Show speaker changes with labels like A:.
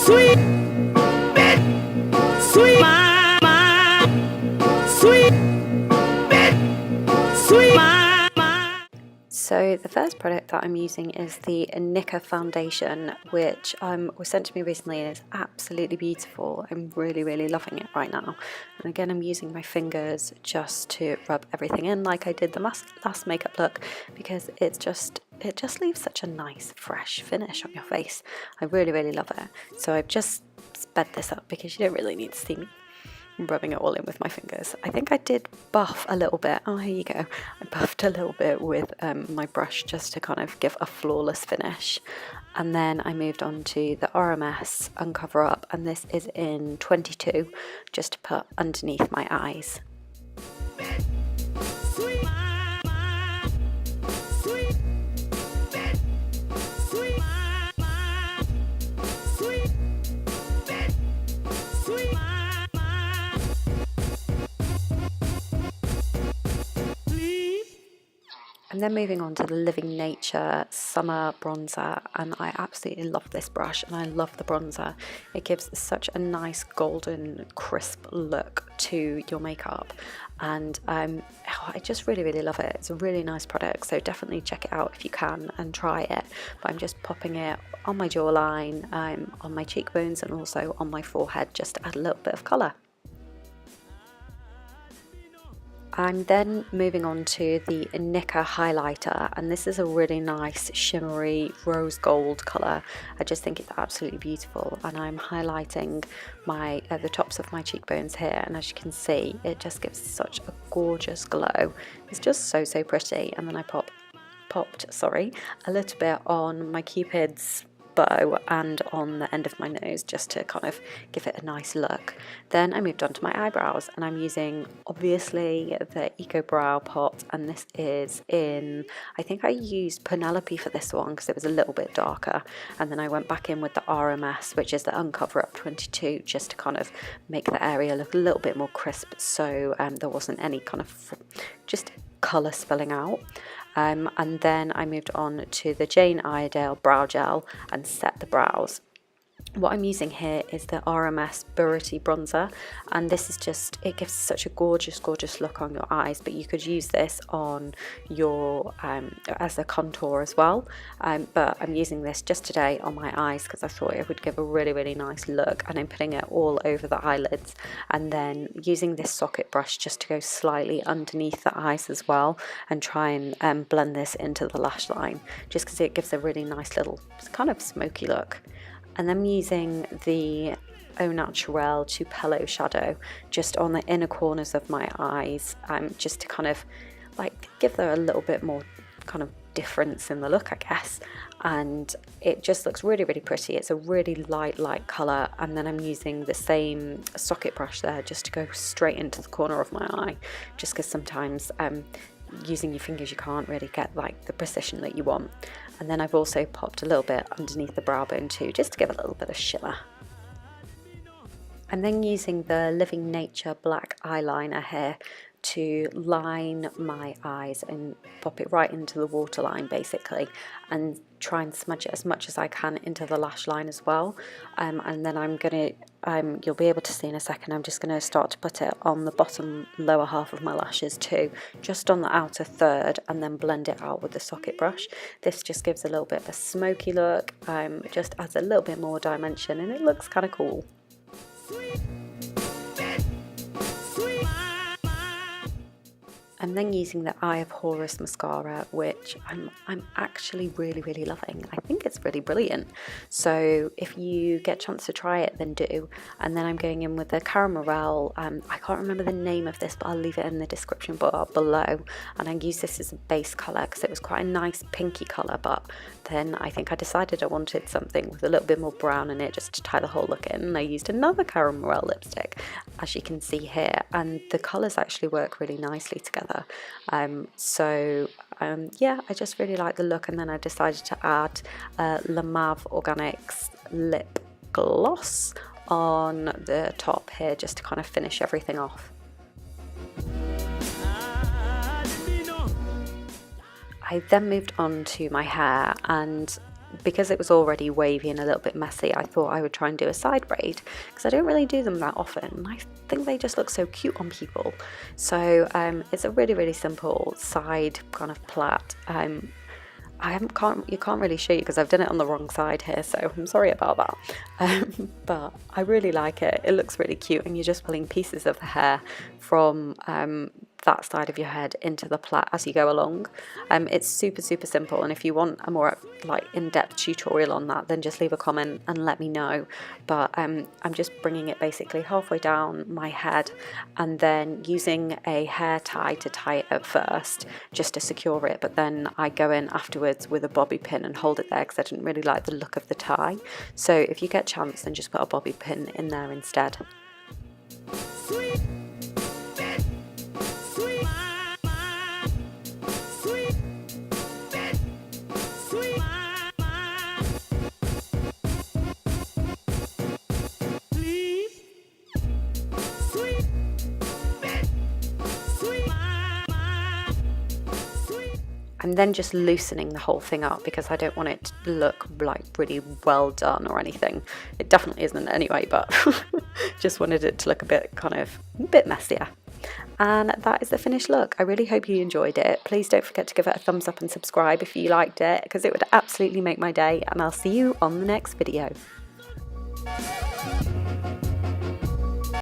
A: sweet, bit, sweet, sweet, bit, sweet. So the first product that I'm using is the Anika Foundation, which was sent to me recently and is absolutely beautiful. I'm really loving it right now. And again, I'm using my fingers just to rub everything in like I did the last makeup look, because it just leaves such a nice fresh finish on your face. I really love it. So I've just sped this up because you don't really need to see me rubbing it all in with my fingers. I think I did buff a little bit. Oh, here you go. I buffed a little bit with my brush just to kind of give a flawless finish. And then I moved on to the RMS UnCover Up, and this is in 22, just to put underneath my eyes. And then moving on to the Living Nature Summer Bronzer, and I absolutely love this brush and I love the bronzer. It gives such a nice golden crisp look to your makeup, and I just really love it. It's a really nice product, so definitely check it out if you can and try it. But I'm just popping it on my jawline, on my cheekbones, and also on my forehead, just to add a little bit of colour. I'm then moving on to the Anecca Highlighter, and this is a really nice shimmery rose gold colour. I just think it's absolutely beautiful, and I'm highlighting the tops of my cheekbones here, and as you can see, it just gives such a gorgeous glow. It's just so pretty. And then I popped a little bit on my Cupid's bow and on the end of my nose, just to kind of give it a nice look. Then I moved on to my eyebrows, and I'm using obviously the Eco Brow Pot, and this is in, I think I used Penelope for this one because it was a little bit darker, and then I went back in with the RMS, which is the UnCover Up 22, just to kind of make the area look a little bit more crisp, so there wasn't any kind of just colour spilling out. And then I moved on to the Jane Iredale Brow Gel and set the brows. What I'm using here is the RMS Buriti Bronzer, and this is just, it gives such a gorgeous look on your eyes, but you could use this on your as a contour as well, but I'm using this just today on my eyes because I thought it would give a really nice look, and I'm putting it all over the eyelids, and then using this socket brush just to go slightly underneath the eyes as well, and try and blend this into the lash line, just because it gives a really nice little kind of smoky look. And I'm using the Au Naturel Tupelo shadow just on the inner corners of my eyes, just to kind of like give there a little bit more kind of difference in the look, I guess. And it just looks really pretty. It's a really light colour. And then I'm using the same socket brush there just to go straight into the corner of my eye, just because sometimes using your fingers you can't really get like the precision that you want. And then I've also popped a little bit underneath the brow bone too, just to give a little bit of shimmer. I'm then using the Living Nature black eyeliner here to line my eyes and pop it right into the waterline basically, and try and smudge it as much as I can into the lash line as well. And then I'm gonna, you'll be able to see in a second, I'm just gonna start to put it on the bottom lower half of my lashes too, just on the outer third, and then blend it out with the socket brush. This just gives a little bit of a smoky look, just adds a little bit more dimension, and it looks kind of cool. I'm then using the Eye of Horus mascara, which I'm actually really loving. I think it's really brilliant. So if you get a chance to try it, then do. And then I'm going in with the Murrell. I can't remember the name of this, but I'll leave it in the description bar below. And I used this as a base colour because it was quite a nice pinky colour, but then I think I decided I wanted something with a little bit more brown in it just to tie the whole look in. And I used another Murrell lipstick, as you can see here, and the colours actually work really nicely together. Yeah, I just really like the look. And then I decided to add La Mauve Organics lip gloss on the top here, just to kind of finish everything off. I then moved on to my hair, and because it was already wavy and a little bit messy, I thought I would try and do a side braid, because I don't really do them that often. I think they just look so cute on people. So it's a really simple side kind of plait. You can't really see because I've done it on the wrong side here, so I'm sorry about that. But I really like it. It looks really cute, and you're just pulling pieces of the hair from that side of your head into the plait as you go along. It's super simple, and if you want a more like in-depth tutorial on that, then just leave a comment and let me know. But I'm just bringing it basically halfway down my head, and then using a hair tie to tie it at first just to secure it, but then I go in afterwards with a bobby pin and hold it there because I didn't really like the look of the tie. So if you get a chance, then just put a bobby pin in there instead. I'm then just loosening the whole thing up because I don't want it to look like really well done or anything. It definitely isn't anyway, but just wanted it to look a bit messier. And that is the finished look. I really hope you enjoyed it. Please don't forget to give it a thumbs up and subscribe if you liked it, because it would absolutely make my day, and I'll see you on the next video.